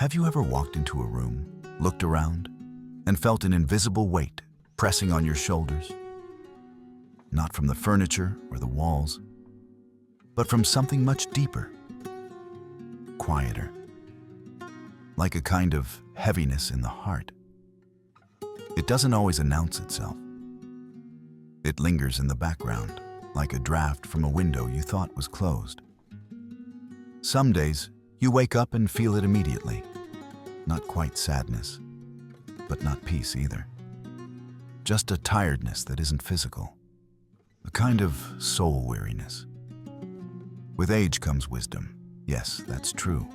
Have you ever walked into a room, looked around, and felt an invisible weight pressing on your shoulders? Not from the furniture or the walls, but from something much deeper, quieter, like a kind of heaviness in the heart. It doesn't always announce itself. It lingers in the background, like a draft from a window you thought was closed. Some days, you wake up and feel it immediately. Not quite sadness, but not peace either. Just a tiredness that isn't physical. A kind of soul weariness. With age comes wisdom. Yes, that's true.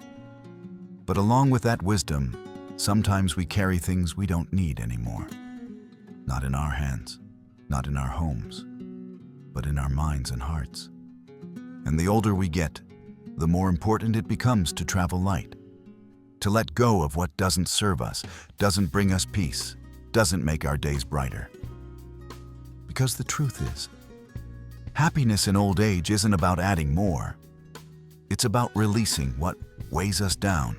But along with that wisdom, sometimes we carry things we don't need anymore. Not in our hands, not in our homes, but in our minds and hearts. And the older we get, the more important it becomes to travel light, to let go of what doesn't serve us, doesn't bring us peace, doesn't make our days brighter. Because the truth is, happiness in old age isn't about adding more. It's about releasing what weighs us down.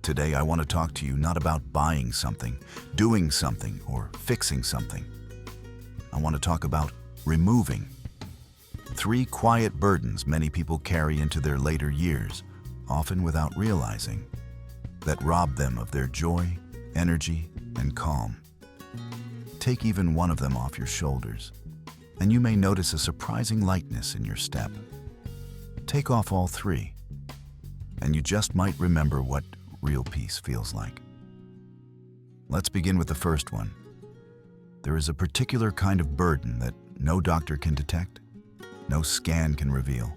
Today I want to talk to you not about buying something, doing something, or fixing something. I want to talk about removing 3 quiet burdens many people carry into their later years, often without realizing, that rob them of their joy, energy, and calm. Take even one of them off your shoulders, and you may notice a surprising lightness in your step. Take off all 3, and you just might remember what real peace feels like. Let's begin with the first one. There is a particular kind of burden that no doctor can detect, no scan can reveal,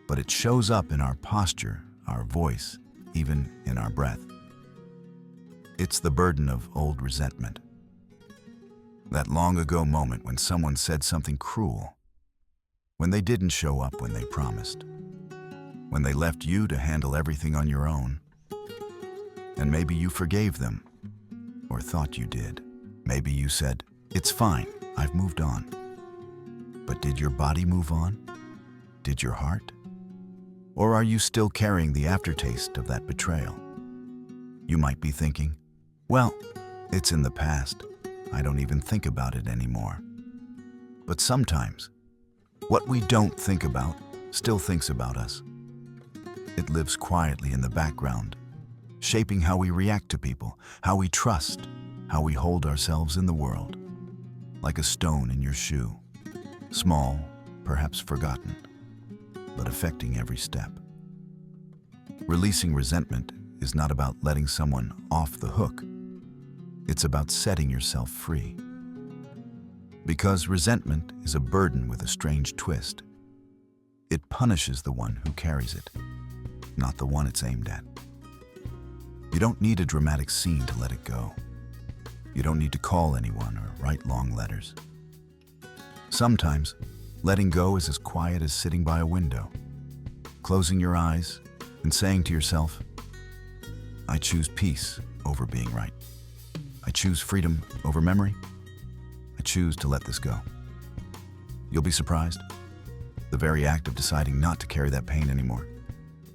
but it shows up in our posture, our voice, even in our breath. It's the burden of old resentment. That long ago moment when someone said something cruel, when they didn't show up when they promised, when they left you to handle everything on your own. And maybe you forgave them, or thought you did. Maybe you said, "It's fine, I've moved on." But did your body move on? Did your heart? Or are you still carrying the aftertaste of that betrayal? You might be thinking, well, it's in the past. I don't even think about it anymore. But sometimes, what we don't think about still thinks about us. It lives quietly in the background, shaping how we react to people, how we trust, how we hold ourselves in the world. Like a stone in your shoe. Small, perhaps forgotten, but affecting every step. Releasing resentment is not about letting someone off the hook. It's about setting yourself free. Because resentment is a burden with a strange twist. It punishes the one who carries it, not the one it's aimed at. You don't need a dramatic scene to let it go. You don't need to call anyone or write long letters. Sometimes, letting go is as quiet as sitting by a window, closing your eyes and saying to yourself, I choose peace over being right. I choose freedom over memory. I choose to let this go. You'll be surprised. The very act of deciding not to carry that pain anymore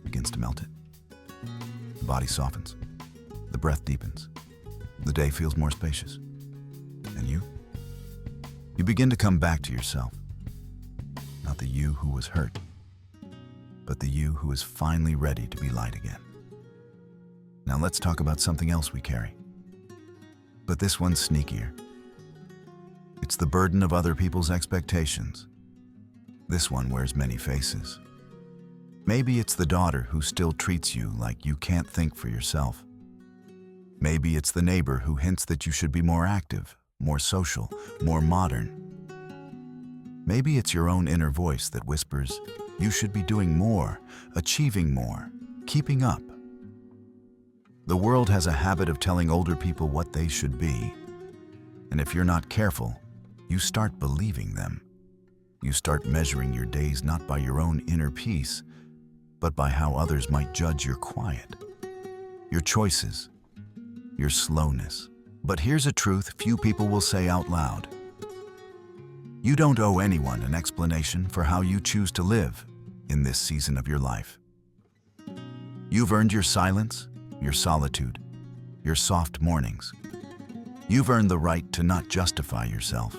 begins to melt it. The body softens. The breath deepens. The day feels more spacious. And you? You begin to come back to yourself. Not the you who was hurt, but the you who is finally ready to be light again. Now let's talk about something else we carry. But this one's sneakier. It's the burden of other people's expectations. This one wears many faces. Maybe it's the daughter who still treats you like you can't think for yourself. Maybe it's the neighbor who hints that you should be more active, more social, more modern. Maybe it's your own inner voice that whispers, you should be doing more, achieving more, keeping up. The world has a habit of telling older people what they should be. And if you're not careful, you start believing them. You start measuring your days not by your own inner peace, but by how others might judge your quiet, your choices, your slowness. But here's a truth few people will say out loud. You don't owe anyone an explanation for how you choose to live in this season of your life. You've earned your silence, your solitude, your soft mornings. You've earned the right to not justify yourself.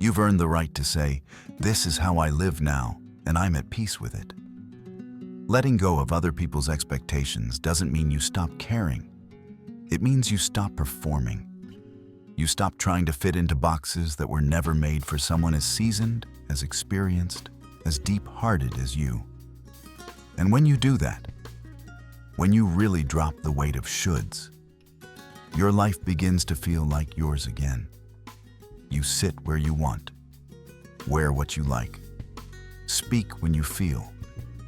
You've earned the right to say, "This is how I live now, and I'm at peace with it." Letting go of other people's expectations doesn't mean you stop caring. It means you stop performing. You stop trying to fit into boxes that were never made for someone as seasoned, as experienced, as deep-hearted as you. And when you do that, when you really drop the weight of shoulds, your life begins to feel like yours again. You sit where you want, wear what you like, speak when you feel,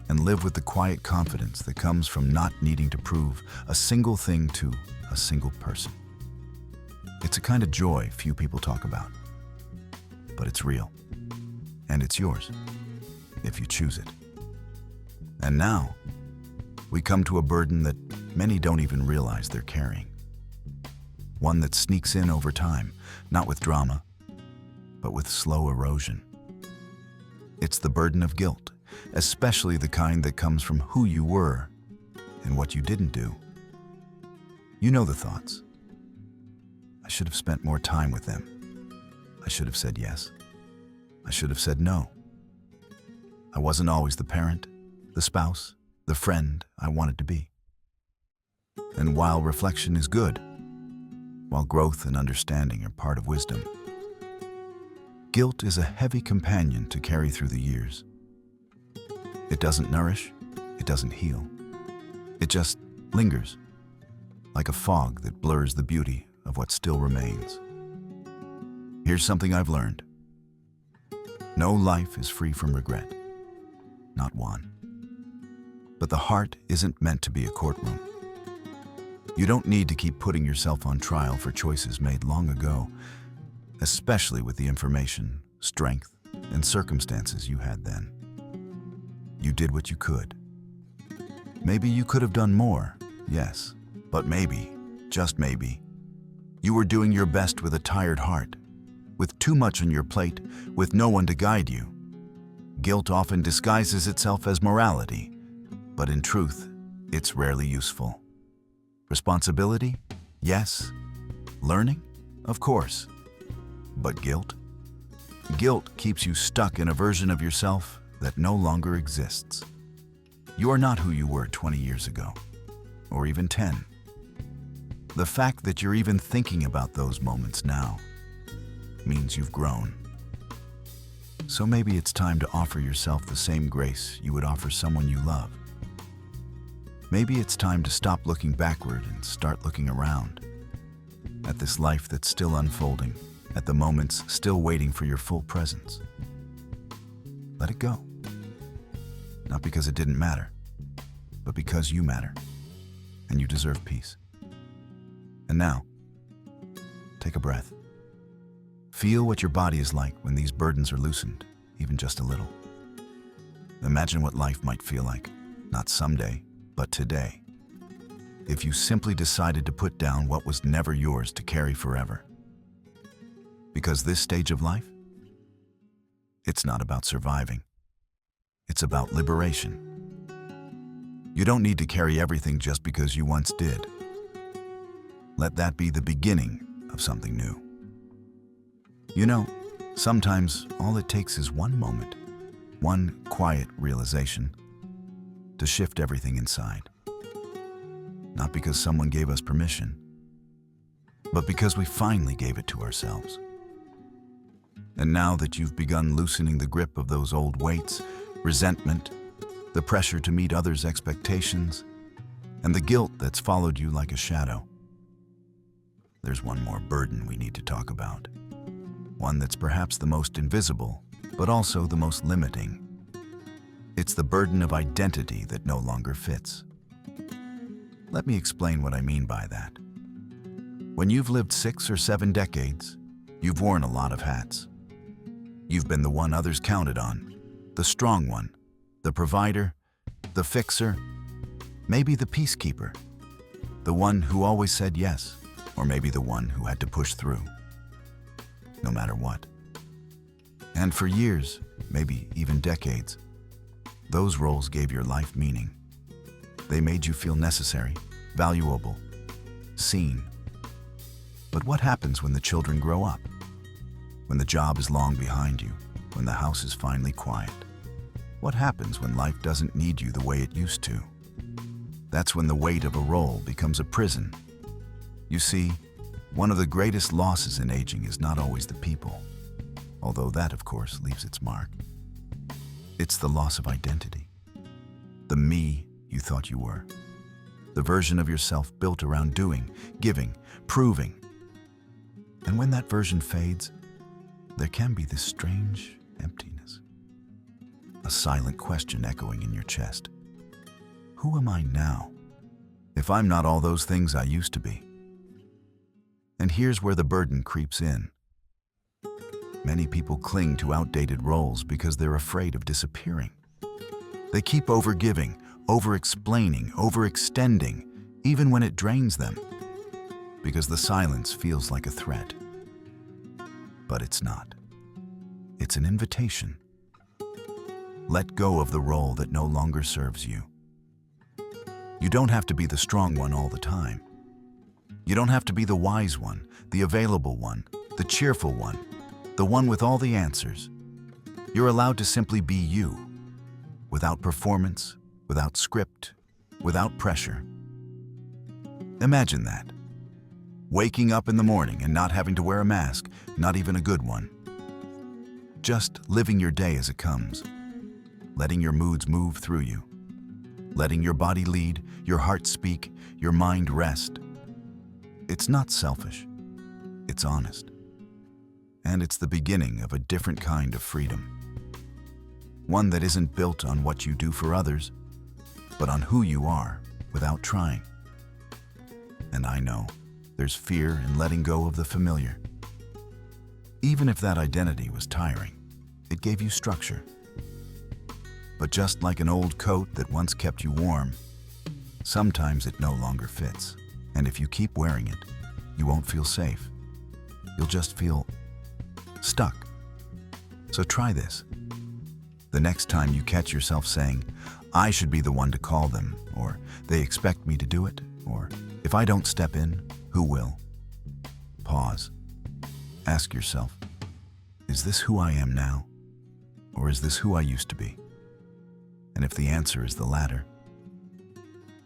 and live with the quiet confidence that comes from not needing to prove a single thing to a single person. It's a kind of joy few people talk about, but it's real, and it's yours, if you choose it. And now, we come to a burden that many don't even realize they're carrying. One that sneaks in over time, not with drama, but with slow erosion. It's the burden of guilt, especially the kind that comes from who you were and what you didn't do. You know the thoughts. I should have spent more time with them. I should have said yes. I should have said no. I wasn't always the parent, the spouse, the friend I wanted to be. And while reflection is good, while growth and understanding are part of wisdom, guilt is a heavy companion to carry through the years. It doesn't nourish, it doesn't heal. It just lingers, like a fog that blurs the beauty of what still remains. Here's something I've learned. No life is free from regret. Not one. But the heart isn't meant to be a courtroom. You don't need to keep putting yourself on trial for choices made long ago, especially with the information, strength, and circumstances you had then. You did what you could. Maybe you could have done more, yes, but maybe, just maybe, you were doing your best with a tired heart, with too much on your plate, with no one to guide you. Guilt often disguises itself as morality, but in truth, it's rarely useful. Responsibility? Yes. Learning? Of course. But guilt? Guilt keeps you stuck in a version of yourself that no longer exists. You are not who you were 20 years ago, or even 10. The fact that you're even thinking about those moments now means you've grown. So maybe it's time to offer yourself the same grace you would offer someone you love. Maybe it's time to stop looking backward and start looking around at this life that's still unfolding, at the moments still waiting for your full presence. Let it go. Not because it didn't matter, but because you matter, and you deserve peace. And now, take a breath. Feel what your body is like when these burdens are loosened, even just a little. Imagine what life might feel like, not someday, but today, if you simply decided to put down what was never yours to carry forever. Because this stage of life, it's not about surviving. It's about liberation. You don't need to carry everything just because you once did. Let that be the beginning of something new. You know, sometimes all it takes is one moment, one quiet realization, to shift everything inside. Not because someone gave us permission, but because we finally gave it to ourselves. And now that you've begun loosening the grip of those old weights, resentment, the pressure to meet others' expectations, and the guilt that's followed you like a shadow, there's one more burden we need to talk about. One that's perhaps the most invisible, but also the most limiting. It's the burden of identity that no longer fits. Let me explain what I mean by that. When you've lived 6 or 7 decades, you've worn a lot of hats. You've been the one others counted on, the strong one, the provider, the fixer, maybe the peacekeeper, the one who always said yes, or maybe the one who had to push through, no matter what. And for years, maybe even decades, those roles gave your life meaning. They made you feel necessary, valuable, seen. But what happens when the children grow up? When the job is long behind you? When the house is finally quiet? What happens when life doesn't need you the way it used to? That's when the weight of a role becomes a prison. You see, one of the greatest losses in aging is not always the people, although that, of course, leaves its mark. It's the loss of identity. The me you thought you were. The version of yourself built around doing, giving, proving. And when that version fades, there can be this strange emptiness. A silent question echoing in your chest. Who am I now, if I'm not all those things I used to be? And here's where the burden creeps in. Many people cling to outdated roles because they're afraid of disappearing. They keep overgiving, over-explaining, overextending, even when it drains them, because the silence feels like a threat. But it's not. It's an invitation. Let go of the role that no longer serves you. You don't have to be the strong one all the time. You don't have to be the wise one, the available one, the cheerful one, the one with all the answers. You're allowed to simply be you, without performance, without script, without pressure. Imagine that. Waking up in the morning and not having to wear a mask, not even a good one. Just living your day as it comes, letting your moods move through you, letting your body lead, your heart speak, your mind rest. It's not selfish, it's honest. And it's the beginning of a different kind of freedom. One that isn't built on what you do for others, but on who you are without trying. And I know there's fear in letting go of the familiar. Even if that identity was tiring, it gave you structure. But just like an old coat that once kept you warm, sometimes it no longer fits. And if you keep wearing it, you won't feel safe. You'll just feel stuck. So try this. The next time you catch yourself saying, I should be the one to call them, or they expect me to do it, or if I don't step in, who will? Pause. Ask yourself, is this who I am now, or is this who I used to be? And if the answer is the latter,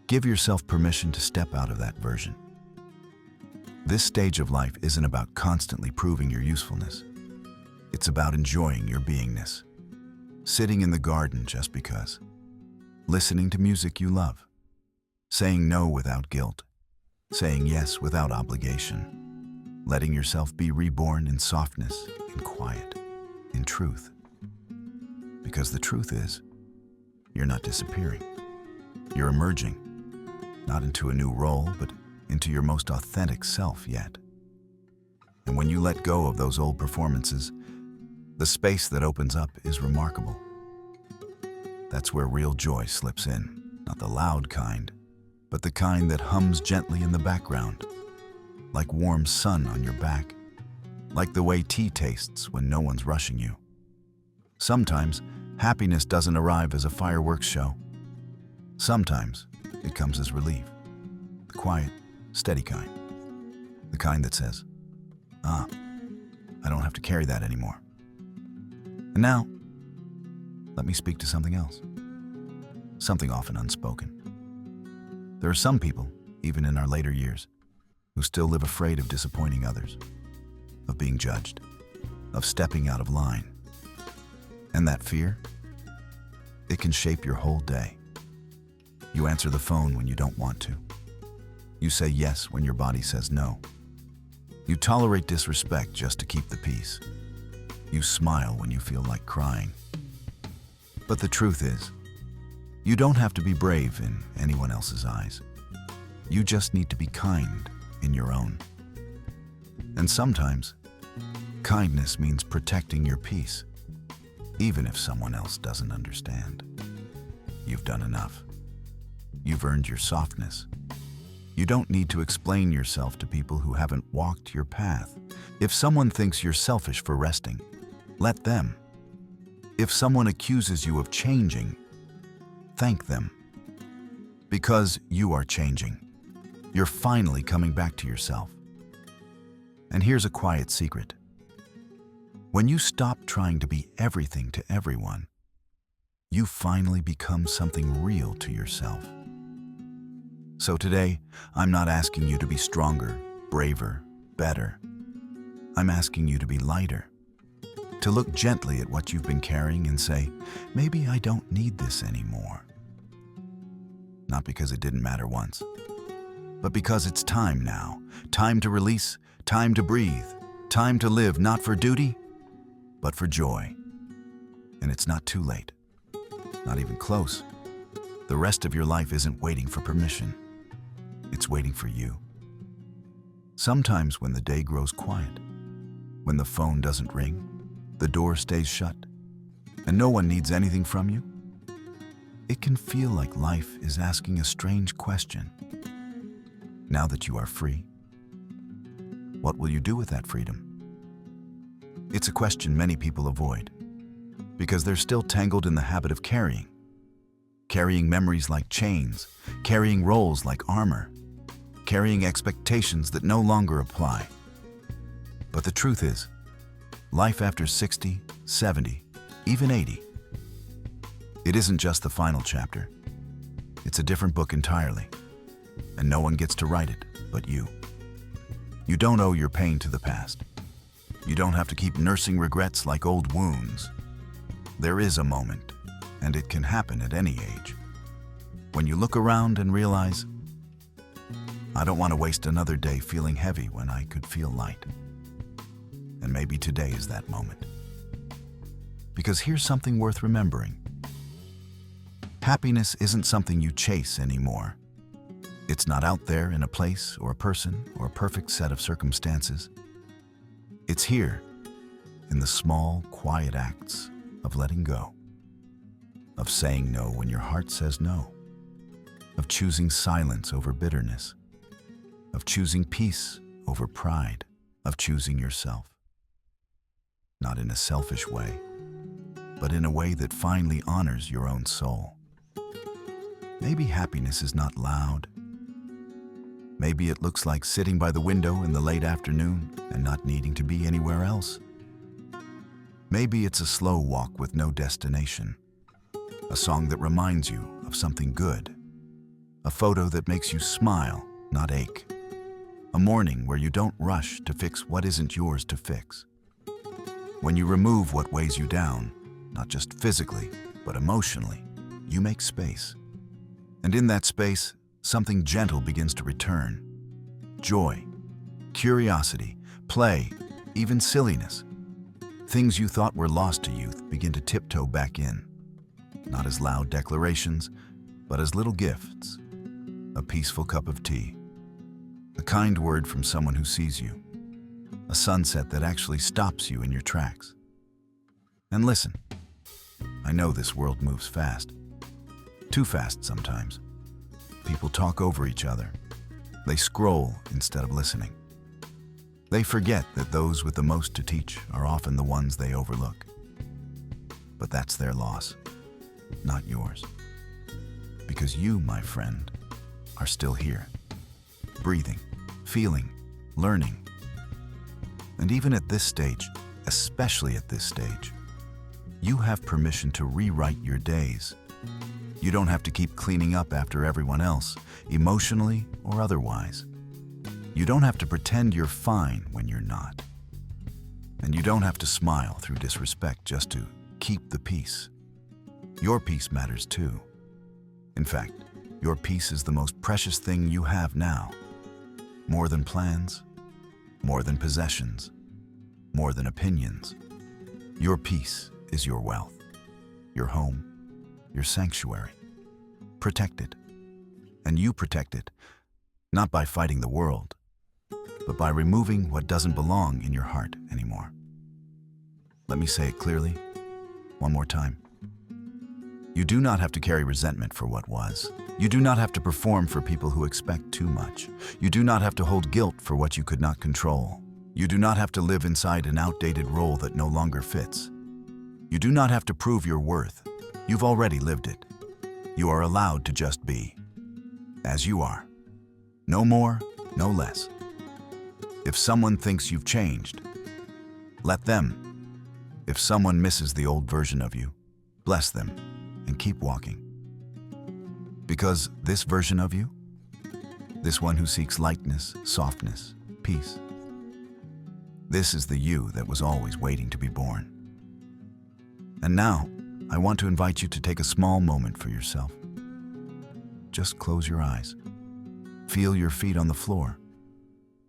give yourself permission to step out of that version. This stage of life isn't about constantly proving your usefulness. It's about enjoying your beingness. Sitting in the garden just because. Listening to music you love. Saying no without guilt. Saying yes without obligation. Letting yourself be reborn in softness, in quiet, in truth. Because the truth is, you're not disappearing. You're emerging, not into a new role, but into your most authentic self yet. And when you let go of those old performances, the space that opens up is remarkable. That's where real joy slips in, not the loud kind, but the kind that hums gently in the background, like warm sun on your back, like the way tea tastes when no one's rushing you. Sometimes, happiness doesn't arrive as a fireworks show. Sometimes, it comes as relief. The quiet, steady kind. The kind that says, I don't have to carry that anymore. And now, let me speak to something else. Something often unspoken. There are some people, even in our later years, who still live afraid of disappointing others, of being judged, of stepping out of line. And that fear, it can shape your whole day. You answer the phone when you don't want to. You say yes when your body says no. You tolerate disrespect just to keep the peace. You smile when you feel like crying. But the truth is, you don't have to be brave in anyone else's eyes. You just need to be kind in your own. And sometimes, kindness means protecting your peace, even if someone else doesn't understand. You've done enough. You've earned your softness. You don't need to explain yourself to people who haven't walked your path. If someone thinks you're selfish for resting, let them. If someone accuses you of changing, thank them. Because you are changing. You're finally coming back to yourself. And here's a quiet secret. When you stop trying to be everything to everyone, you finally become something real to yourself. So today, I'm not asking you to be stronger, braver, better. I'm asking you to be lighter, to look gently at what you've been carrying and say, maybe I don't need this anymore. Not because it didn't matter once, but because it's time now. Time to release, time to breathe, time to live not for duty, but for joy. And it's not too late, not even close. The rest of your life isn't waiting for permission. It's waiting for you. Sometimes when the day grows quiet, when the phone doesn't ring, the door stays shut, and no one needs anything from you, it can feel like life is asking a strange question. Now that you are free, what will you do with that freedom? It's a question many people avoid because they're still tangled in the habit of carrying memories like chains, carrying roles like armor, carrying expectations that no longer apply. But the truth is, life after 60, 70, even 80, it isn't just the final chapter. It's a different book entirely, and no one gets to write it but you. You don't owe your pain to the past. You don't have to keep nursing regrets like old wounds. There is a moment, and it can happen at any age, when you look around and realize, I don't want to waste another day feeling heavy when I could feel light. And maybe today is that moment. Because here's something worth remembering. Happiness isn't something you chase anymore. It's not out there in a place or a person or a perfect set of circumstances. It's here, in the small, quiet acts of letting go, of saying no when your heart says no, of choosing silence over bitterness, of choosing peace over pride, of choosing yourself. Not in a selfish way, but in a way that finally honors your own soul. Maybe happiness is not loud. Maybe it looks like sitting by the window in the late afternoon and not needing to be anywhere else. Maybe it's a slow walk with no destination, a song that reminds you of something good, a photo that makes you smile, not ache, a morning where you don't rush to fix what isn't yours to fix. When you remove what weighs you down, not just physically, but emotionally, you make space. And in that space, something gentle begins to return. Joy, curiosity, play, even silliness. Things you thought were lost to youth begin to tiptoe back in, not as loud declarations, but as little gifts. A peaceful cup of tea, a kind word from someone who sees you, a sunset that actually stops you in your tracks. And listen, I know this world moves fast, too fast sometimes. People talk over each other. They scroll instead of listening. They forget that those with the most to teach are often the ones they overlook. But that's their loss, not yours. Because you, my friend, are still here, breathing, feeling, learning. And even at this stage, especially at this stage, you have permission to rewrite your days. You don't have to keep cleaning up after everyone else, emotionally or otherwise. You don't have to pretend you're fine when you're not. And you don't have to smile through disrespect just to keep the peace. Your peace matters too. In fact, your peace is the most precious thing you have now. More than plans, more than possessions, more than opinions. Your peace is your wealth, your home, your sanctuary. Protect it. And you protect it, not by fighting the world, but by removing what doesn't belong in your heart anymore. Let me say it clearly, one more time. You do not have to carry resentment for what was. You do not have to perform for people who expect too much. You do not have to hold guilt for what you could not control. You do not have to live inside an outdated role that no longer fits. You do not have to prove your worth. You've already lived it. You are allowed to just be, as you are, No more, no less. If someone thinks you've changed, let them. If someone misses the old version of you, bless them and keep walking. Because this version of you, this one who seeks lightness, softness, peace, this is the you that was always waiting to be born. And now, I want to invite you to take a small moment for yourself. Just close your eyes. Feel your feet on the floor.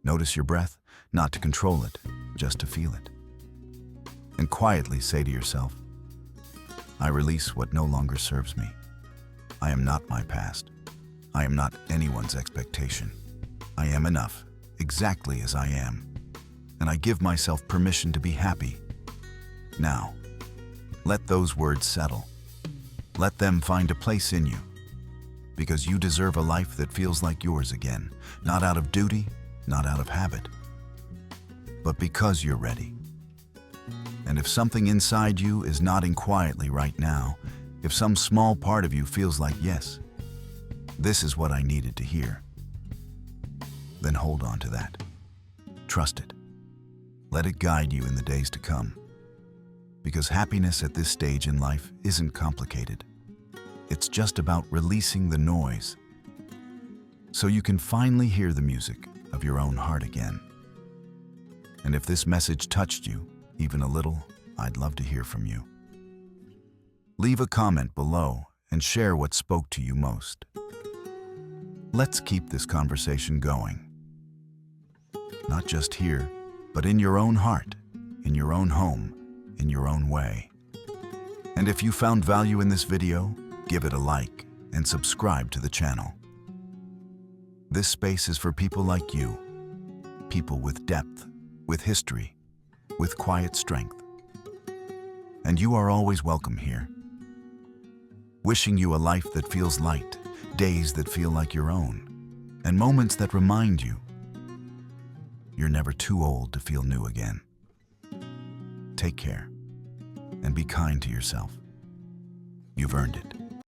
Notice your breath, not to control it, just to feel it. And quietly say to yourself, I release what no longer serves me. I am not my past. I am not anyone's expectation. I am enough, exactly as I am. And I give myself permission to be happy. Now, let those words settle. Let them find a place in you. Because you deserve a life that feels like yours again, not out of duty, not out of habit, but because you're ready. And if something inside you is nodding quietly right now, if some small part of you feels like, yes, this is what I needed to hear, then hold on to that. Trust it. Let it guide you in the days to come. Because happiness at this stage in life isn't complicated. It's just about releasing the noise so you can finally hear the music of your own heart again. And if this message touched you, even a little, I'd love to hear from you. Leave a comment below and share what spoke to you most. Let's keep this conversation going. Not just here, but in your own heart, in your own home, in your own way. And if you found value in this video, give it a like and subscribe to the channel. This space is for people like you, people with depth, with history, with quiet strength. And you are always welcome here. Wishing you a life that feels light, days that feel like your own, and moments that remind you you're never too old to feel new again. Take care and be kind to yourself. You've earned it.